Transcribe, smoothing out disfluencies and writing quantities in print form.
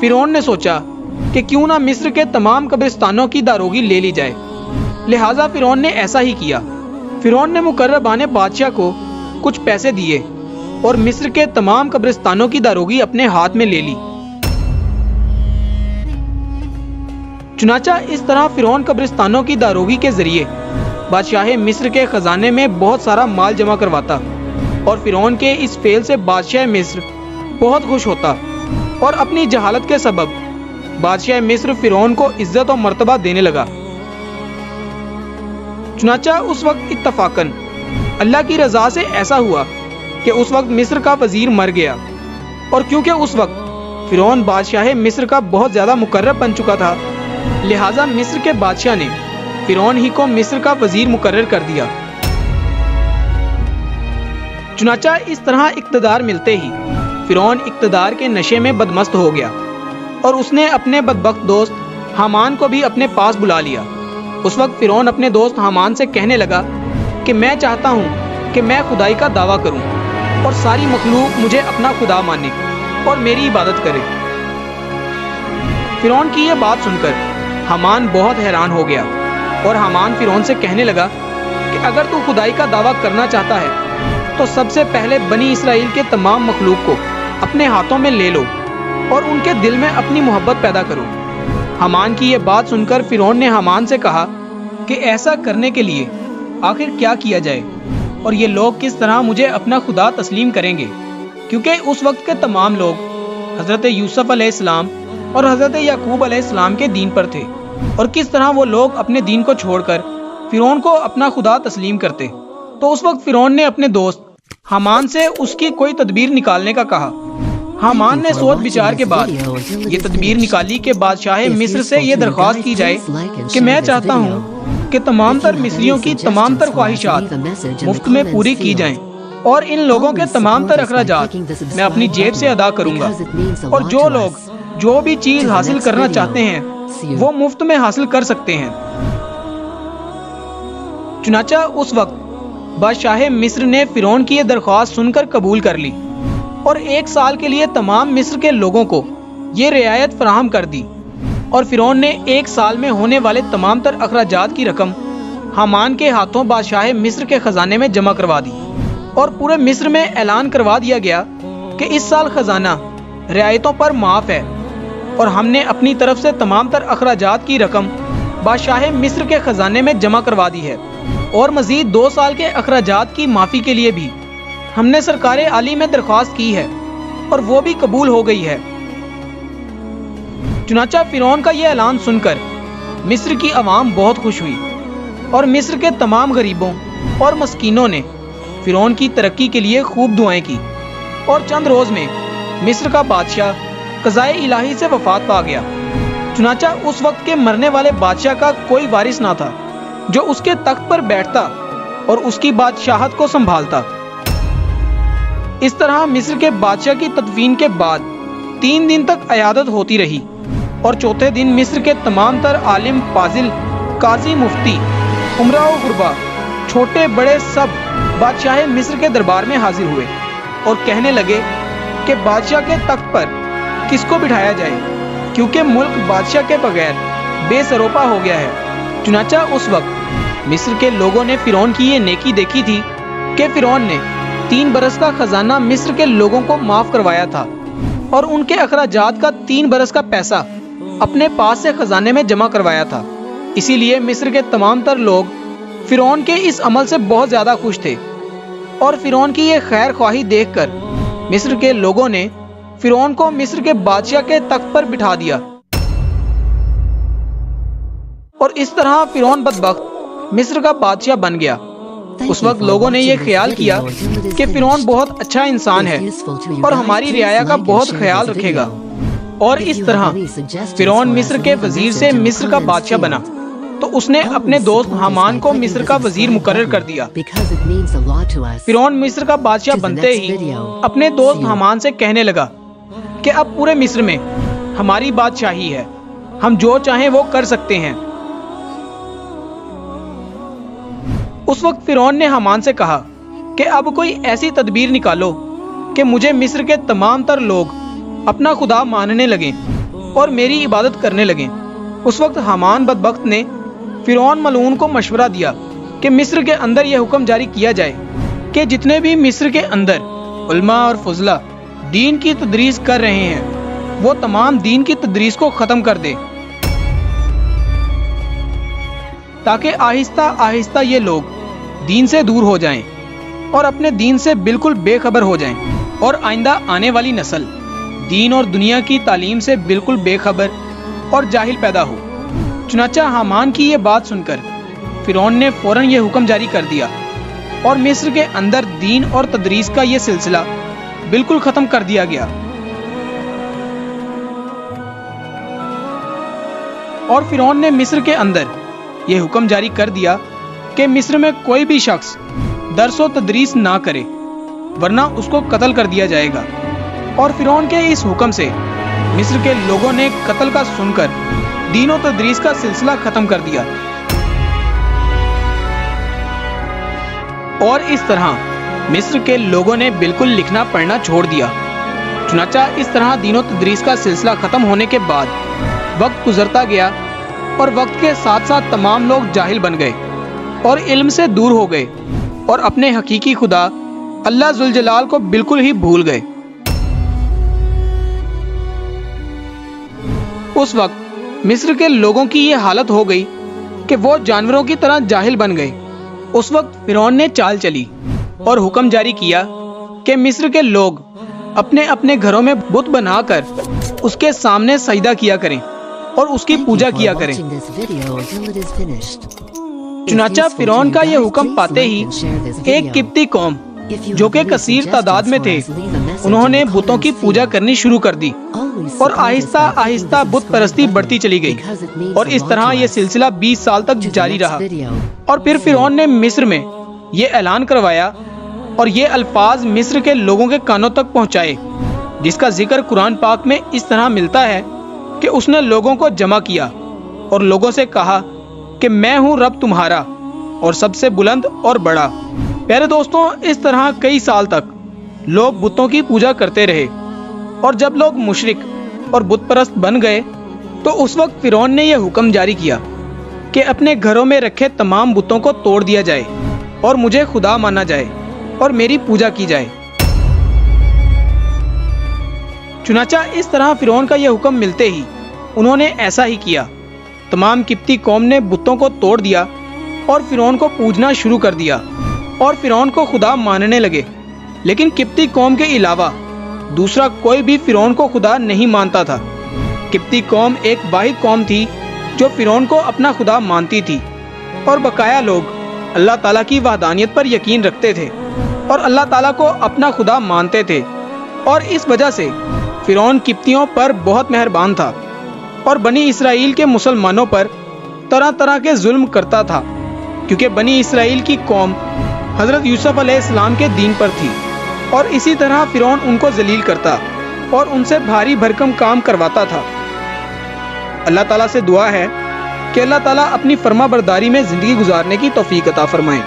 فرعون نے سوچا کہ کیوں نہ مصر کے تمام قبرستانوں کی داروغی لے لی جائے، لہٰذا فرعون نے ایسا ہی کیا۔ فرعون نے مقربان بادشاہ کو کچھ پیسے دیے اور مصر کے تمام قبرستانوں کی داروغی اپنے ہاتھ میں لے لی۔ چنانچہ اس طرح فرعون قبرستانوں کی داروغی کے ذریعے بادشاہ مصر کے خزانے میں بہت سارا مال جمع کرواتا، اور فرعون کے اس فعل سے بادشاہ مصر بہت خوش ہوتا، اور اپنی جہالت کے سبب بادشاہ مصر فرعون کو عزت و مرتبہ دینے لگا۔ چنانچہ اس وقت اتفاقاً اللہ کی رضا سے ایسا ہوا کہ اس وقت مصر کا وزیر مر گیا، اور کیونکہ اس وقت فرعون بادشاہ مصر کا بہت زیادہ مقرب بن چکا تھا، لہٰذا مصر کے بادشاہ نے فرعون ہی کو مصر کا وزیر مقرر کر دیا۔ چنانچہ اس طرح اقتدار ملتے ہی فرعون اقتدار کے نشے میں بدمست ہو گیا، اور اس نے اپنے بدبخت دوست حامان کو بھی اپنے پاس بلا لیا۔ اس وقت فرعون اپنے دوست حامان سے کہنے لگا کہ میں چاہتا ہوں کہ میں خدائی کا دعویٰ کروں اور ساری مخلوق مجھے اپنا خدا مانے اور میری عبادت کرے۔ فرعون کی یہ بات سن کر حامان بہت حیران ہو گیا، اور حامان فرعون سے کہنے لگا کہ اگر تو خدائی کا دعویٰ کرنا چاہتا ہے تو سب سے پہلے بنی اسرائیل کے تمام مخلوق کو اپنے ہاتھوں میں لے لو اور ان کے دل میں اپنی محبت پیدا کرو۔ حامان کی یہ بات سن کر فرعون نے حامان سے کہا کہ ایسا کرنے کے لیے آخر کیا کیا جائے، اور یہ لوگ کس طرح مجھے اپنا خدا تسلیم کریں گے، کیونکہ اس وقت کے تمام لوگ حضرت یوسف علیہ السلام اور حضرت یعقوب علیہ السلام کے دین پر تھے، اور کس طرح وہ لوگ اپنے دین کو چھوڑ کر فرعون کو اپنا خدا تسلیم کرتے۔ تو اس وقت فرعون نے اپنے دوست حامان سے اس کی کوئی تدبیر نکالنے کا کہا۔ حامان نے سوچ بچار کے بعد یہ تدبیر نکالی کہ بادشاہ مصر سے یہ درخواست کی جائے کہ میں چاہتا ہوں کہ تمام تر مصریوں کی تمام تر خواہشات مفت میں پوری کی جائیں، اور ان لوگوں کے تمام تر اخراجات میں اپنی جیب سے ادا کروں گا، اور جو لوگ جو بھی چیز حاصل کرنا چاہتے ہیں وہ مفت میں حاصل کر سکتے ہیں۔ چنانچہ اس وقت بادشاہ مصر نے فرعون کی یہ درخواست سن کر قبول کر لی، اور 1 سال کے لیے تمام مصر کے لوگوں کو یہ رعایت فراہم کر دی، اور فرعون نے 1 سال میں ہونے والے تمام تر اخراجات کی رقم حامان کے ہاتھوں بادشاہ مصر کے خزانے میں جمع کروا دی، اور پورے مصر میں اعلان کروا دیا گیا کہ اس سال خزانہ رعایتوں پر معاف ہے، اور ہم نے اپنی طرف سے تمام تر اخراجات کی رقم بادشاہ مصر کے خزانے میں جمع کروا دی ہے، اور مزید 2 سال کے اخراجات کی معافی کے لیے بھی ہم نے سرکار عالی میں درخواست کی ہے، اور وہ بھی قبول ہو گئی ہے۔ چنانچہ فرعون کا یہ اعلان سن کر مصر کی عوام بہت خوش ہوئی، اور مصر کے تمام غریبوں اور مسکینوں نے فرعون کی ترقی کے لیے خوب دعائیں کی، اور چند روز میں مصر کا بادشاہ قضائے الہی سے وفات پا گیا۔ چنانچہ اس وقت کے مرنے والے بادشاہ کا کوئی وارث نہ تھا جو اس کے تخت پر بیٹھتا اور اس کی بادشاہت کو سنبھالتا۔ اس طرح مصر کے بادشاہ کی تدفین کے بعد 3 دن تک عیادت ہوتی رہی، اور چوتھے دن مصر کے تمام تر عالم، فاضل، قاضی، مفتی، امراء و غربا، چھوٹے بڑے سب بادشاہ مصر کے دربار میں حاضر ہوئے، اور کہنے لگے کہ بادشاہ کے تخت پر کس کو بٹھایا جائے، کیونکہ ملک بادشاہ کے بغیر بے سروپا ہو گیا ہے۔ چنانچہ اس وقت مصر کے لوگوں نے فرعون کی یہ نیکی دیکھی تھی کہ فرعون نے 3 برس کا خزانہ مصر کے لوگوں کو معاف کروایا تھا، اور ان کے اخراجات کا 3 برس کا پیسہ اپنے پاس سے خزانے میں جمع کروایا تھا۔ اسی لیے مصر کے تمام تر لوگ فرعون کے اس عمل سے بہت زیادہ خوش تھے، اور فرعون کی یہ خیر خواہی دیکھ کر مصر کے لوگوں نے فرعون کو مصر کے بادشاہ کے تخت پر بٹھا دیا، اور اس طرح فرعون بدبخت مصر کا بادشاہ بن گیا۔ اس وقت لوگوں نے یہ خیال کیا کہ فرعون بہت اچھا انسان ہے اور ہماری رعایا کا بہت خیال رکھے گا، اور اس طرح فرعون مصر کے وزیر سے مصر کا بادشاہ بنا، تو اس نے اپنے دوست حامان کو مصر کا وزیر مقرر کر دیا۔ فرعون مصر کا بادشاہ بنتے ہی اپنے دوست حامان سے کہنے لگا کہ اب پورے مصر میں ہماری بادشاہی ہے، ہم جو چاہیں وہ کر سکتے ہیں۔ اس وقت فرعون نے حامان سے کہا کہ اب کوئی ایسی تدبیر نکالو کہ مجھے مصر کے تمام تر لوگ اپنا خدا ماننے لگیں، اور میری عبادت کرنے لگیں۔ اس وقت حامان بدبخت نے فرعون ملعون کو مشورہ دیا کہ مصر کے اندر یہ حکم جاری کیا جائے کہ جتنے بھی مصر کے اندر علماء اور فضلاء دین کی تدریس کر رہے ہیں وہ تمام دین کی تدریس کو ختم کر دے، تاکہ آہستہ آہستہ یہ لوگ دین سے دور ہو جائیں اور اپنے دین سے بالکل بے خبر ہو جائیں، اور آئندہ آنے والی نسل دین اور دنیا کی تعلیم سے بالکل بے خبر اور جاہل پیدا ہو۔ چنانچہ حامان کی یہ بات سن کر فرعون نے فوراً یہ حکم جاری کر دیا اور مصر کے اندر دین اور تدریس کا یہ سلسلہ بالکل ختم کر دیا گیا۔ اور فرعون نے مصر کے اندر یہ حکم جاری کر دیا کہ مصر میں کوئی بھی شخص درس و تدریس نہ کرے ورنہ اس کو قتل کر دیا جائے گا۔ اور فرعون کے اس حکم سے مصر کے لوگوں نے قتل کا سن کر دین و تدریس کا سلسلہ ختم کر دیا، اور اس طرح مصر کے لوگوں نے بالکل لکھنا پڑھنا چھوڑ دیا۔ چنانچہ اس طرح دین و تدریس کا سلسلہ ختم ہونے کے بعد وقت گزرتا گیا، اور وقت کے ساتھ ساتھ تمام لوگ جاہل بن گئے اور علم سے دور ہو گئے اور اپنے حقیقی خدا اللہ ذوالجلال کو بالکل ہی بھول گئے۔ اس وقت مصر کے لوگوں کی یہ حالت ہو گئی کہ وہ جانوروں کی طرح جاہل بن گئے۔ اس وقت فرعون نے چال چلی اور حکم جاری کیا کہ مصر کے لوگ اپنے اپنے گھروں میں بت بنا کر اس کے سامنے سجدہ کیا کریں اور اس کی پوجا کیا کریں۔ چنانچہ فرعون کا یہ حکم پاتے ہی ایک قبطی قوم جو کہ کثیر تعداد میں تھے انہوں نے بتوں کی پوجا کرنی شروع کر دی، اور آہستہ آہستہ بت پرستی بڑھتی چلی گئی، اور اس طرح یہ سلسلہ 20 سال تک جاری رہا۔ اور پھر فرعون نے مصر میں یہ اعلان کروایا اور یہ الفاظ مصر کے لوگوں کے کانوں تک پہنچائے، جس کا ذکر قرآن پاک میں اس طرح ملتا ہے کہ اس نے لوگوں کو جمع کیا اور لوگوں سے کہا کہ میں ہوں رب تمہارا اور سب سے بلند اور بڑا۔ پیارے دوستوں، اس طرح کئی سال تک لوگ بتوں کی پوجا کرتے رہے، اور جب لوگ مشرک اور بت پرست بن گئے تو اس وقت فرعون نے یہ حکم جاری کیا کہ اپنے گھروں میں رکھے تمام بتوں کو توڑ دیا جائے اور مجھے خدا مانا جائے اور میری پوجا کی جائے۔ چنانچہ اس طرح فرعون کا یہ حکم ملتے ہی انہوں نے ایسا ہی کیا۔ تمام قبطی قوم نے بتوں کو توڑ دیا اور فرعون کو پوجنا شروع کر دیا اور فرعون کو خدا ماننے لگے، لیکن قبطی قوم کے علاوہ دوسرا کوئی بھی فرعون کو خدا نہیں مانتا تھا۔ قبطی قوم ایک واحد قوم تھی جو فرعون کو اپنا خدا مانتی تھی، اور بقایا لوگ اللہ تعالیٰ کی وحدانیت پر یقین رکھتے تھے اور اللہ تعالیٰ کو اپنا خدا مانتے تھے، اور اس وجہ سے فرعون قبطیوں پر بہت مہربان تھا اور بنی اسرائیل کے مسلمانوں پر طرح طرح کے ظلم کرتا تھا، کیونکہ بنی اسرائیل کی قوم حضرت یوسف علیہ السلام کے دین پر تھی، اور اسی طرح فرعون ان کو ذلیل کرتا اور ان سے بھاری بھرکم کام کرواتا تھا۔ اللہ تعالیٰ سے دعا ہے کہ اللہ تعالیٰ اپنی فرما برداری میں زندگی گزارنے کی توفیق عطا فرمائے۔